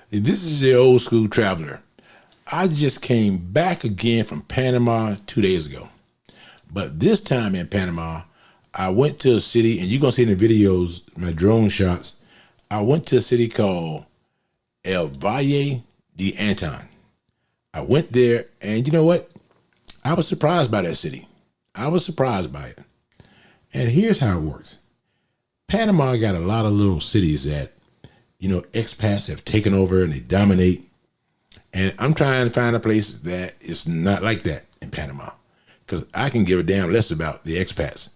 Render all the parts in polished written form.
This is the old school traveler. I just came back again from Panama 2 days ago. But this time in Panama, I went to a city, and you're going to see in the videos, my drone shots. I went to a city called El Valle De Anton. I went there, and you know what? I was surprised by that city. I was surprised by it. And here's how it works. Panama got a lot of little cities that, expats have taken over and they dominate. And I'm trying to find a place that is not like that in Panama, because I can give a damn less about the expats.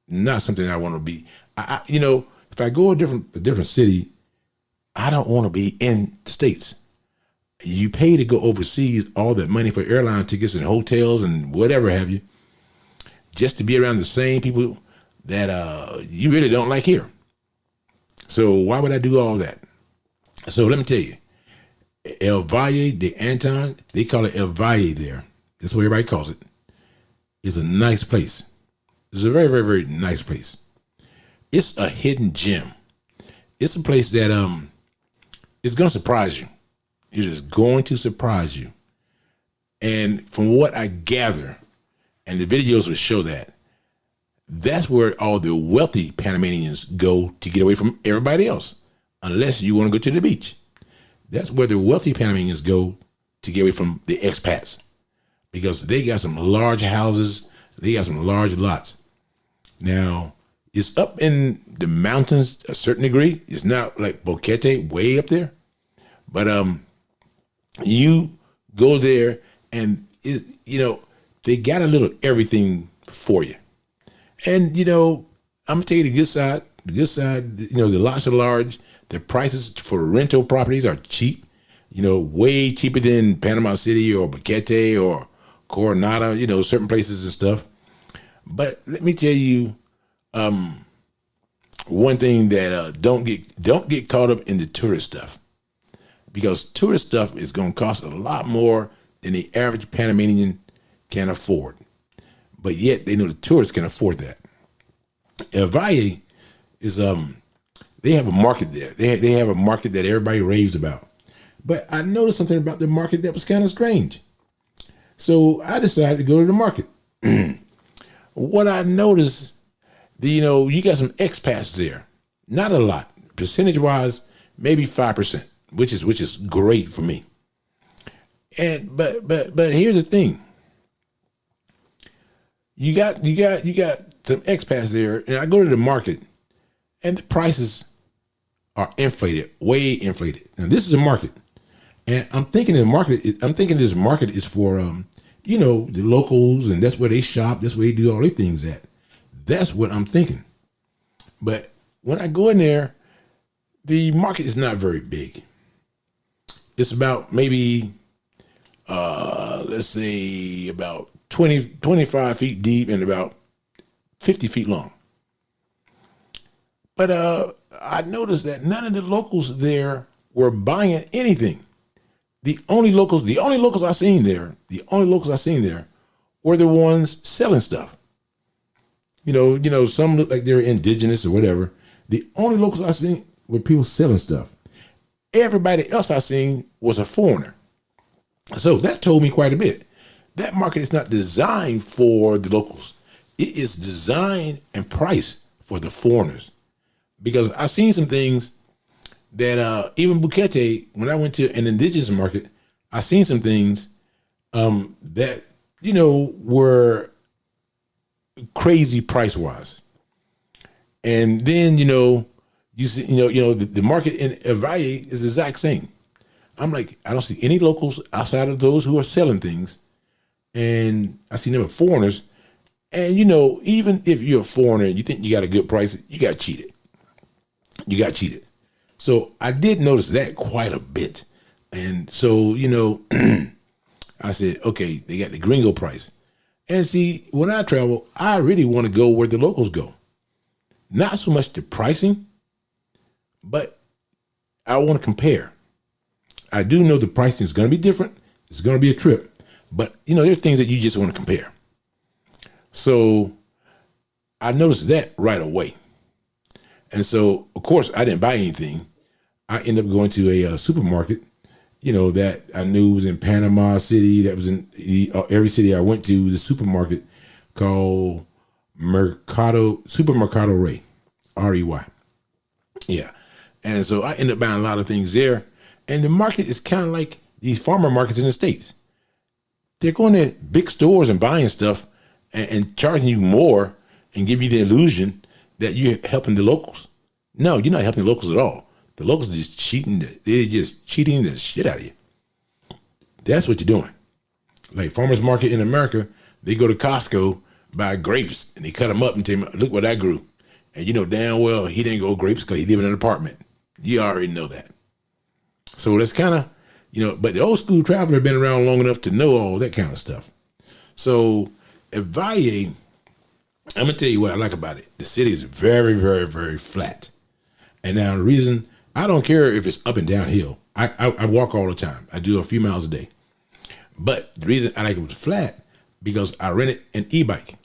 Not something I want to be. If I go a different city, I don't want to be in the States. You pay to go overseas, all that money for airline tickets and hotels and whatever have you, just to be around the same people that you really don't like here. So why would I do all that? So let me tell you, El Valle de Anton, they call it El Valle there. That's what everybody calls it. It's a nice place. It's a very, very, very nice place. It's a hidden gem. It's a place that is going to surprise you. It is going to surprise you. And from what I gather, and the videos will show that, that's where all the wealthy Panamanians go to get away from everybody else, unless you want to go to the beach. That's where the wealthy Panamanians go to get away from the expats, because they got some large houses, they got some large lots. Now, it's up in the mountains a certain degree. It's not like Boquete way up there, but you go there and they got a little everything for you. And I'm gonna tell you the good side. The good side, the lots are large. The prices for rental properties are cheap. Way cheaper than Panama City or Boquete or Coronado. Certain places and stuff. But let me tell you, one thing that don't get caught up in the tourist stuff, because tourist stuff is gonna cost a lot more than the average Panamanian can afford. But yet they know the tourists can afford that. El Valle is they have a market there. They have a market that everybody raves about. But I noticed something about the market that was kind of strange. So I decided to go to the market. What I noticed, you got some expats there. Not a lot. Percentage wise, maybe 5%, which is great for me. And but here's the thing. You got some expats there, and I go to the market, and the prices are inflated, way inflated. Now this is a market, and I'm thinking this market is for the locals, and that's where they shop, that's where they do all their things at. That's what I'm thinking. But when I go in there, the market is not very big. It's about maybe let's say about 25 feet deep and about 50 feet long. But I noticed that none of the locals there were buying anything. The only locals I seen there were the ones selling stuff. Some look like they're indigenous or whatever. The only locals I seen were people selling stuff. Everybody else I seen was a foreigner. So that told me quite a bit. That market is not designed for the locals. It is designed and priced for the foreigners. Because I've seen some things that even Boquete, when I went to an indigenous market, I seen some things that were crazy price wise. And then you see the market in El Valle is the exact same. I'm like, I don't see any locals outside of those who are selling things, and I see them as foreigners. And even if you're a foreigner and you think you got a good price, you got cheated. So I did notice that quite a bit. And so, I said, okay, they got the gringo price. And see, when I travel, I really want to go where the locals go. Not so much the pricing, but I want to compare. I do know the pricing is going to be different. It's going to be a trip. But, there's things that you just want to compare. So I noticed that right away. And so, of course, I didn't buy anything. I ended up going to a supermarket, that I knew was in Panama City. That was in every city I went to, the supermarket called Supermercado Rey, Rey. Yeah. And so I ended up buying a lot of things there. And the market is kind of like these farmer markets in the States. They're going to big stores and buying stuff and charging you more and give you the illusion that you're helping the locals. No, you're not helping the locals at all. The locals are just cheating. They're just cheating the shit out of you. That's what you're doing. Like farmers market in America, they go to Costco, buy grapes, and they cut them up and tell them, look what I grew. And you know damn well he didn't grow grapes because he lived in an apartment. You already know that. So that's kind of, but the old school traveler been around long enough to know all that kind of stuff. So at Valle, I'm going to tell you what I like about it. The city is very, very, very flat. And now the reason, I don't care if it's up and downhill. I walk all the time. I do a few miles a day. But the reason I like it was flat, because I rented an e-bike.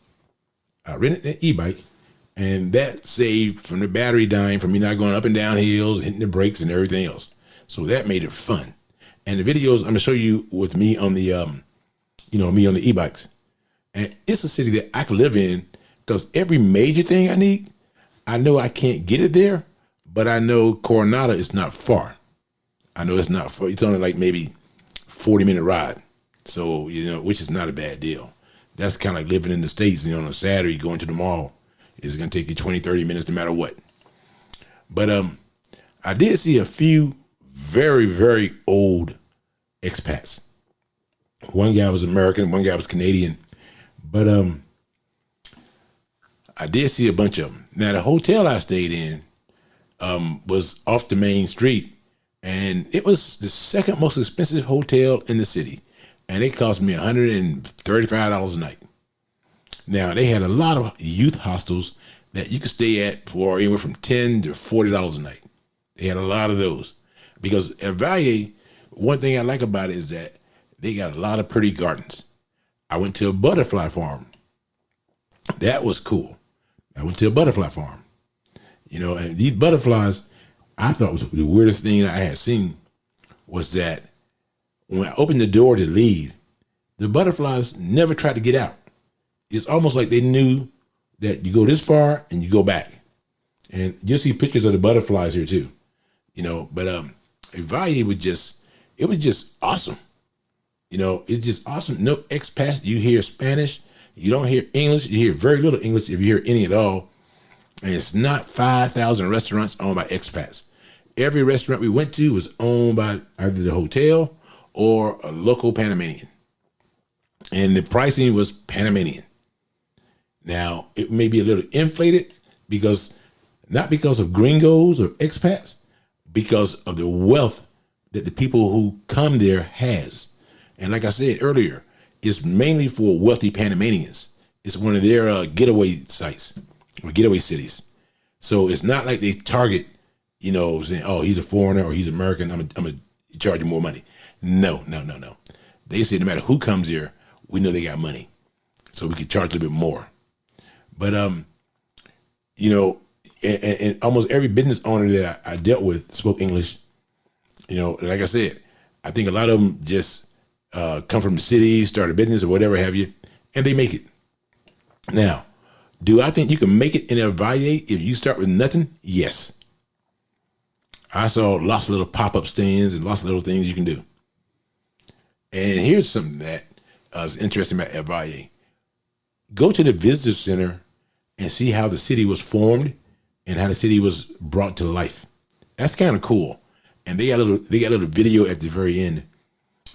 And that saved from the battery dying, from me not going up and down hills, hitting the brakes and everything else. So that made it fun. And the videos I'm gonna show you with me on the, me on the e-bikes. And it's a city that I can live in, because every major thing I need, I know I can't get it there, but I know Coronado is not far. I know it's not far. It's only like maybe 40-minute ride. So, which is not a bad deal. That's kind of like living in the States, on a Saturday, going to the mall. It's going to take you 20, 30 minutes no matter what. But I did see a few very, very old expats. One guy was American, one guy was Canadian. But I did see a bunch of them. Now, the hotel I stayed in was off the main street, and it was the second most expensive hotel in the city. And it cost me $135 a night. Now, they had a lot of youth hostels that you could stay at for anywhere from $10 to $40 a night. They had a lot of those. Because at Valle, one thing I like about it is that they got a lot of pretty gardens. I went to a butterfly farm. That was cool. I went to a butterfly farm. And these butterflies, I thought was the weirdest thing I had seen was that when I opened the door to leave, the butterflies never tried to get out. It's almost like they knew that you go this far and you go back. And you'll see pictures of the butterflies here too. But Valle was just awesome. It's just awesome. No expats. You hear Spanish. You don't hear English. You hear very little English, if you hear any at all. And it's not 5,000 restaurants owned by expats. Every restaurant we went to was owned by either the hotel or a local Panamanian. And the pricing was Panamanian. Now, it may be a little inflated not because of gringos or expats, because of the wealth that the people who come there has. And like I said earlier, it's mainly for wealthy Panamanians. It's one of their getaway sites or getaway cities. So it's not like they target, saying, oh, he's a foreigner or he's American, I'm going to charge you more money. No. They say no matter who comes here, we know they got money. So we can charge a little bit more. But, and almost every business owner that I dealt with spoke English. Like I said, I think a lot of them just come from the city, start a business or whatever have you, and they make it. Now, do I think you can make it in El Valle if you start with nothing? Yes. I saw lots of little pop-up stands and lots of little things you can do. And here's something that is interesting about El Valle. Go to the visitor center and see how the city was formed and how the city was brought to life. That's kind of cool. And they got a little video at the very end.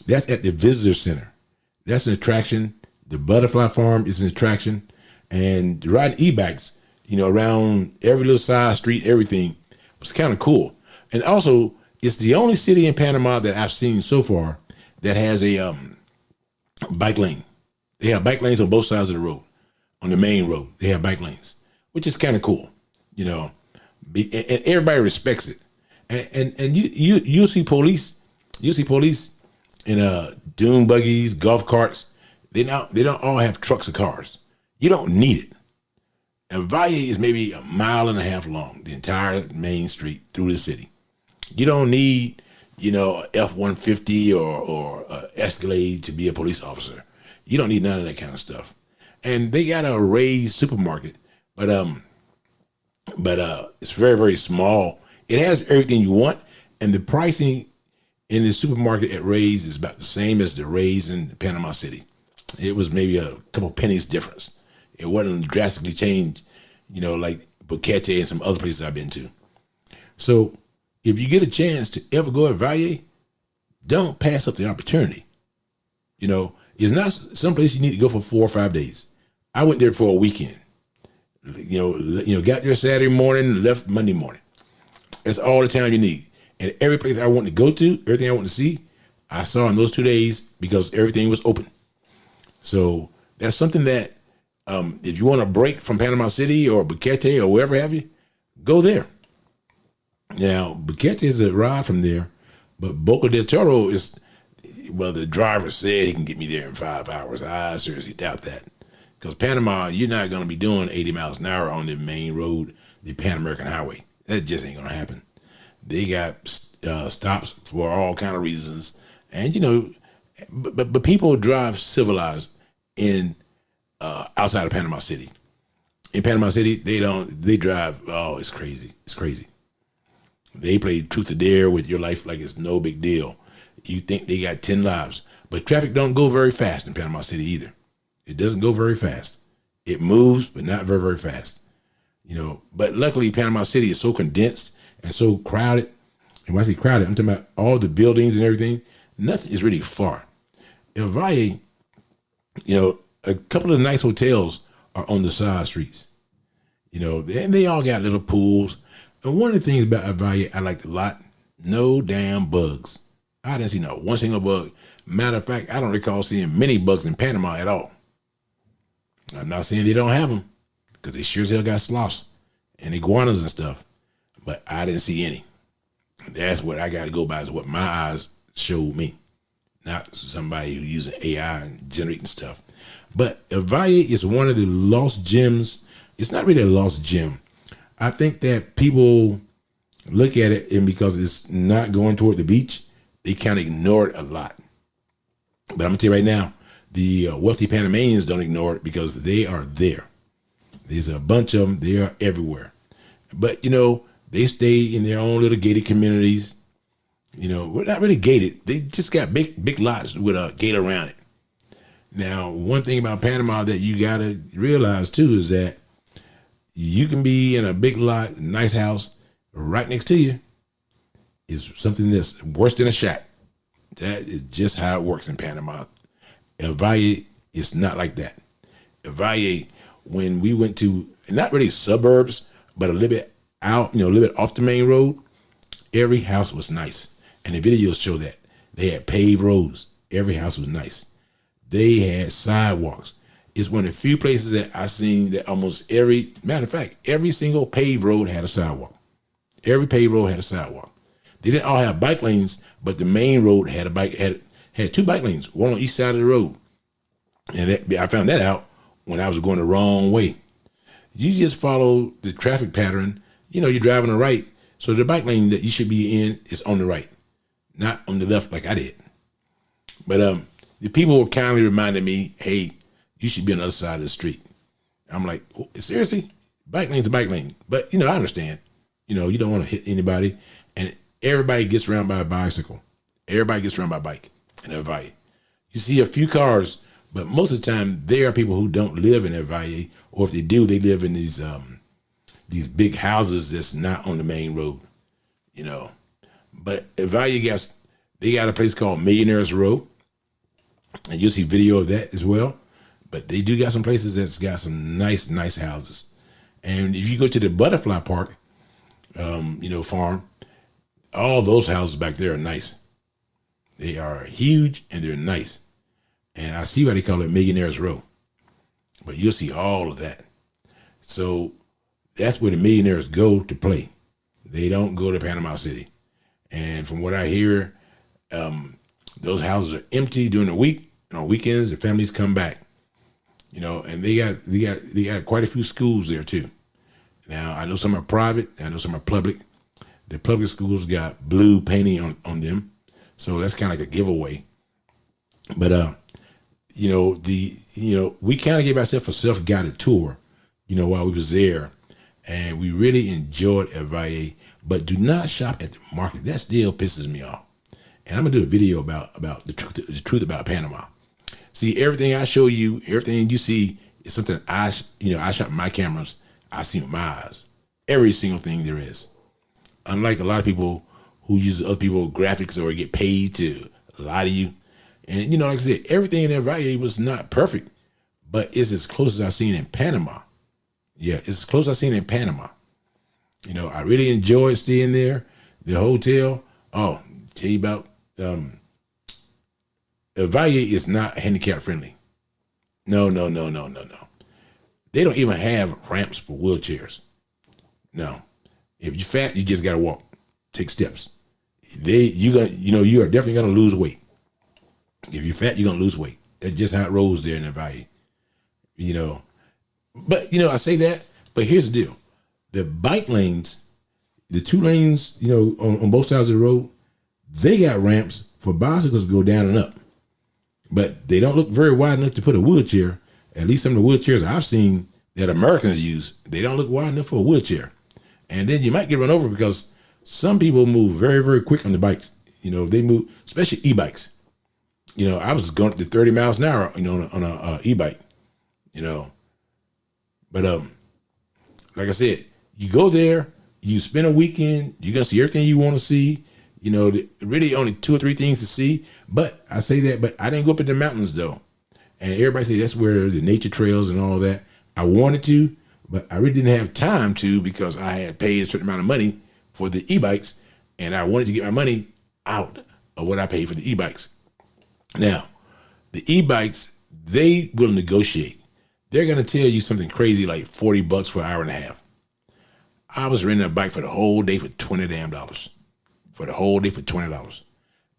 That's at the visitor center. That's an attraction. The butterfly farm is an attraction. And riding e-bikes, around every little side street, everything was kind of cool. And also, it's the only city in Panama that I've seen so far that has a bike lane. They have bike lanes on both sides of the road. On the main road, they have bike lanes, which is kind of cool, and everybody respects it. And you'll see police in dune buggies, golf carts. They don't all have trucks or cars. You don't need it. And Valle is maybe 1.5 miles long, the entire main street through the city. You don't need, F-150 or Escalade to be a police officer. You don't need none of that kind of stuff. And they got a Ray's supermarket, but it's very, very small. It has everything you want, and the pricing in the supermarket at Ray's is about the same as the Ray's in Panama City. It was maybe a couple pennies difference. It wasn't drastically changed, like Boquete and some other places I've been to. So if you get a chance to ever go at Valle, don't pass up the opportunity. It's not some place you need to go for 4 or 5 days. I went there for a weekend. Got there Saturday morning, left Monday morning. That's all the time you need. And every place I wanted to go to, everything I wanted to see, I saw in those 2 days because everything was open. So that's something that if you want a break from Panama City or Boquete or wherever have you, go there. Now, Boquete is a ride from there, but Boca del Toro is, well, the driver said he can get me there in 5 hours. I seriously doubt that. Because Panama, you're not going to be doing 80 miles an hour on the main road, the Pan American Highway. That just ain't going to happen. They got stops for all kind of reasons. And, but people drive civilized in outside of Panama City. In Panama City, they drive, it's crazy. It's crazy. They play truth or dare with your life like it's no big deal. You think they got 10 lives. But traffic don't go very fast in Panama City either. It doesn't go very fast. It moves, but not very, very fast. But luckily Panama City is so condensed and so crowded. And when I say crowded, I'm talking about all the buildings and everything. Nothing is really far. El Valle, a couple of nice hotels are on the side streets. And they all got little pools. And one of the things about El Valle I liked a lot, no damn bugs. I didn't see not one single bug. Matter of fact, I don't recall seeing many bugs in Panama at all. I'm not saying they don't have them, because they sure as hell got sloths and iguanas and stuff, but I didn't see any. That's what I got to go by, is what my eyes showed me, not somebody who using AI and generating stuff. But El Valle is one of the lost gems. It's not really a lost gem. I think that people look at it, and because it's not going toward the beach, they kind of ignore it a lot. But I'm gonna tell you right now, the wealthy Panamanians don't ignore it because they are there. There's a bunch of them. They are everywhere. But, they stay in their own little gated communities. We're not really gated. They just got big lots with a gate around it. Now, one thing about Panama that you got to realize, too, is that you can be in a big lot, nice house, right next to you is something that's worse than a shack. That is just how it works in Panama. El Valle is not like that. El Valle, when we went to, not really suburbs, but a little bit out, a little bit off the main road, every house was nice. And the videos show that. They had paved roads. Every house was nice. They had sidewalks. It's one of the few places that I've seen that almost matter of fact, every single paved road had a sidewalk. Every paved road had a sidewalk. They didn't all have bike lanes, but the main road had had 2 bike lanes, one on each side of the road. And I found that out when I was going the wrong way. You just follow the traffic pattern. You're driving on the right, so the bike lane that you should be in is on the right, not on the left like I did. But the people were kindly reminding me, hey, you should be on the other side of the street. I'm like, seriously? Bike lane's a bike lane. But, I understand. You don't want to hit anybody. And everybody gets around by a bicycle. Everybody gets around by bike in El Valle. You see a few cars, but most of the time, there are people who don't live in El Valle, or if they do, they live in these big houses that's not on the main road, But El Valle they got a place called Millionaires Row, and you'll see video of that as well. But they do got some places that's got some nice houses. And if you go to the Butterfly Park, farm, all those houses back there are nice. They are huge and they're nice. And I see why they call it Millionaires Row. But you'll see all of that. So that's where the millionaires go to play. They don't go to Panama City. And from what I hear, those houses are empty during the week, and on weekends the families come back. And they got quite a few schools there too. Now I know some are private, I know some are public. The public schools got blue painting on them. So that's kind of like a giveaway. But, we kind of gave ourselves a self-guided tour, while we was there. And we really enjoyed El Valle, but do not shop at the market. That still pisses me off. And I'm going to do a video about the truth about Panama. See, everything I show you, everything you see is something I shot my cameras. I see with my eyes. Every single thing there is. Unlike a lot of people who use other people's graphics or get paid to lie to you. And, like I said, everything in El Valle was not perfect, but it's as close as I've seen in Panama. Yeah, it's as close as I've seen in Panama. I really enjoyed staying there. The hotel, tell you about, El Valle is not handicap friendly. No. They don't even have ramps for wheelchairs. No. If you're fat, you just gotta walk, take steps. You are definitely gonna lose weight. If you're fat, you're gonna lose weight. That's just how it rolls there in the Valle. But I say that, but here's the deal. The bike lanes, the 2 lanes, on both sides of the road, they got ramps for bicycles to go down and up. But they don't look very wide enough to put a wheelchair. At least some of the wheelchairs I've seen that Americans use, they don't look wide enough for a wheelchair. And then you might get run over because some people move very, very quick on the bikes. They move, especially e-bikes. I was going up to 30 miles an hour, on a e-bike, But like I said, you go there, you spend a weekend, you're going to see everything you want to see. Really only 2 or 3 things to see. But I say that, but I didn't go up in the mountains, though. And everybody says that's where the nature trails and all that. I wanted to, but I really didn't have time to because I had paid a certain amount of money for the e-bikes, and I wanted to get my money out of what I paid for the e-bikes. Now, the e-bikes, they will negotiate. They're going to tell you something crazy like $40 for an hour and a half. I was renting a bike for the whole day for $20 damn. For the whole day for $20.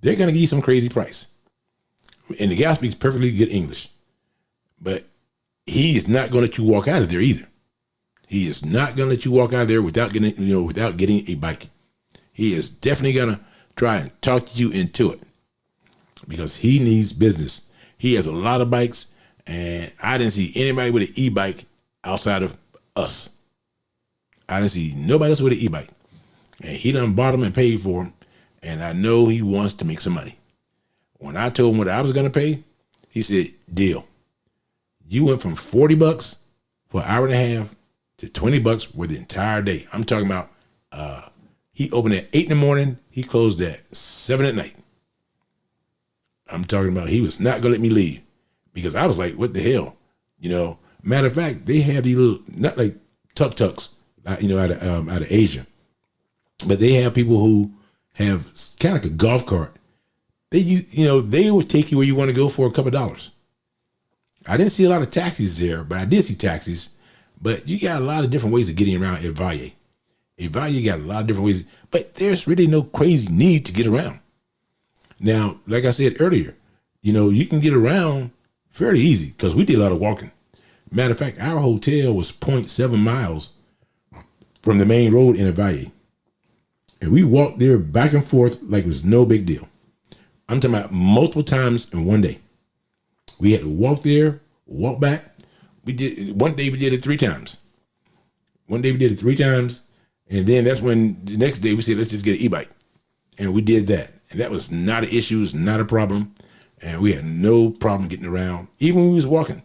They're going to give you some crazy price. And the guy speaks perfectly good English. But he is not going to let you walk out of there either. He is not going to let you walk out of there without getting a bike. He is definitely going to try and talk you into it because he needs business. He has a lot of bikes, and I didn't see anybody with an e-bike outside of us. I didn't see nobody else with an e-bike. And he done bought them and paid for them, and I know he wants to make some money. When I told him what I was going to pay, he said, deal. You went from $40 for an hour and a half to $20 for the entire day. I'm talking about he opened at 8 in the morning. He closed at 7 at night. I'm talking about he was not going to let me leave because I was like, what the hell? Matter of fact, they have these little, not like tuk-tuks, out of Asia, but they have people who have kind of like a golf cart. They would take you where you want to go for a couple of dollars. I didn't see a lot of taxis there, but I did see taxis. But you got a lot of different ways of getting around El Valle. El Valle got a lot of different ways, but there's really no crazy need to get around. Now, like I said earlier, you can get around fairly easy because we did a lot of walking. Matter of fact, our hotel was 0.7 miles from the main road in El Valle. And we walked there back and forth like it was no big deal. I'm talking about multiple times in one day. We had to walk there, walk back. One day we did it 3 times. And then that's when the next day we said, let's just get an e-bike. And we did that. And that was not an issue, it's not a problem. And we had no problem getting around, even when we was walking.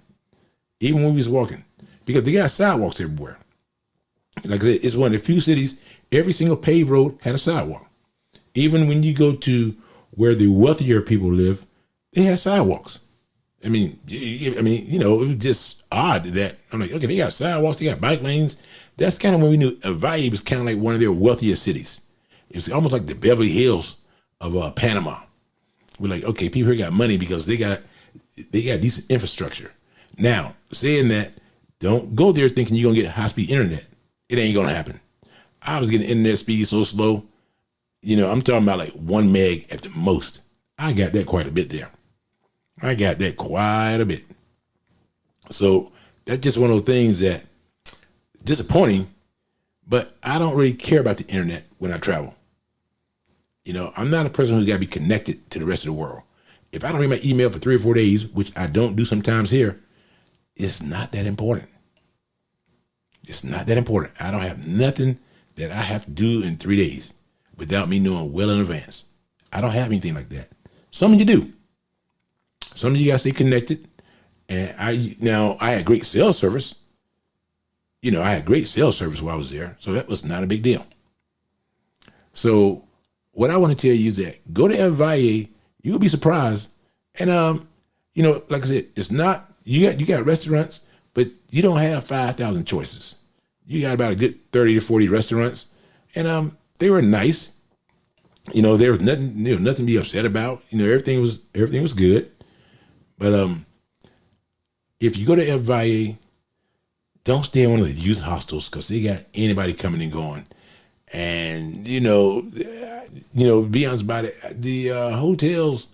Because they got sidewalks everywhere. Like I said, it's one of the few cities, every single paved road had a sidewalk. Even when you go to where the wealthier people live, they have sidewalks. It was just odd that I'm like, okay, they got sidewalks, they got bike lanes. That's kind of when we knew El Valle was kind of like one of their wealthiest cities. It was almost like the Beverly Hills of Panama. We're like, okay, people here got money because they got decent infrastructure. Now, saying that, don't go there thinking you're gonna get high-speed internet. It ain't gonna happen. I was getting internet speed so slow. I'm talking about like 1 meg at the most. I got that quite a bit there. So that's just one of those things that disappointing, But I don't really care about the internet when I travel. I'm not a person who's got to be connected to the rest of the world. If I don't read my email for 3 or 4 days, which I don't do sometimes here, it's not that important. It's not that important. I don't have nothing that I have to do in 3 days without me knowing well in advance. I don't have anything like that. Some of you do. Some of you guys stay connected. And I had great cell service. I had great cell service while I was there. So that was not a big deal. So what I want to tell you is that go to El Valle, you'll be surprised. And, like I said, it's not, you got restaurants, but you don't have 5,000 choices. You got about a good 30 to 40 restaurants, and they were nice. There was nothing to be upset about. Everything was good. But if you go to El Valle, don't stay in one of the youth hostels because they got anybody coming and going. And to be honest about it, the hotels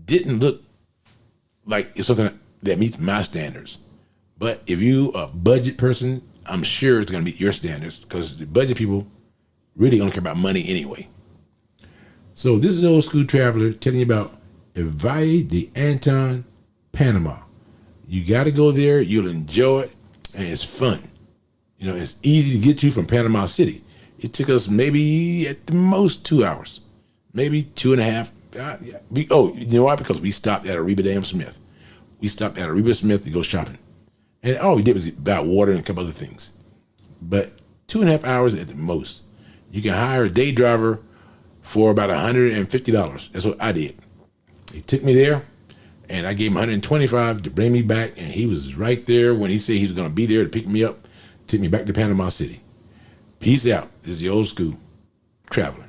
didn't look like it's something that meets my standards. But if you a budget person, I'm sure it's going to meet your standards because the budget people really don't care about money anyway. So this is Old School Traveler telling you about Valle De Anton, Panama. You got to go there. You'll enjoy it, and it's fun. It's easy to get to from Panama City. It took us maybe at the most 2 hours, maybe 2.5. You know why? Because we stopped at Valle De Anton. We stopped at Valle De Anton to go shopping. And all we did was buy water and a couple other things. But 2.5 hours at the most. You can hire a day driver for about $150. That's what I did. He took me there, and I gave him $125 to bring me back, and he was right there when he said he was going to be there to pick me up, took me back to Panama City. Peace out. This is the Old School Traveler.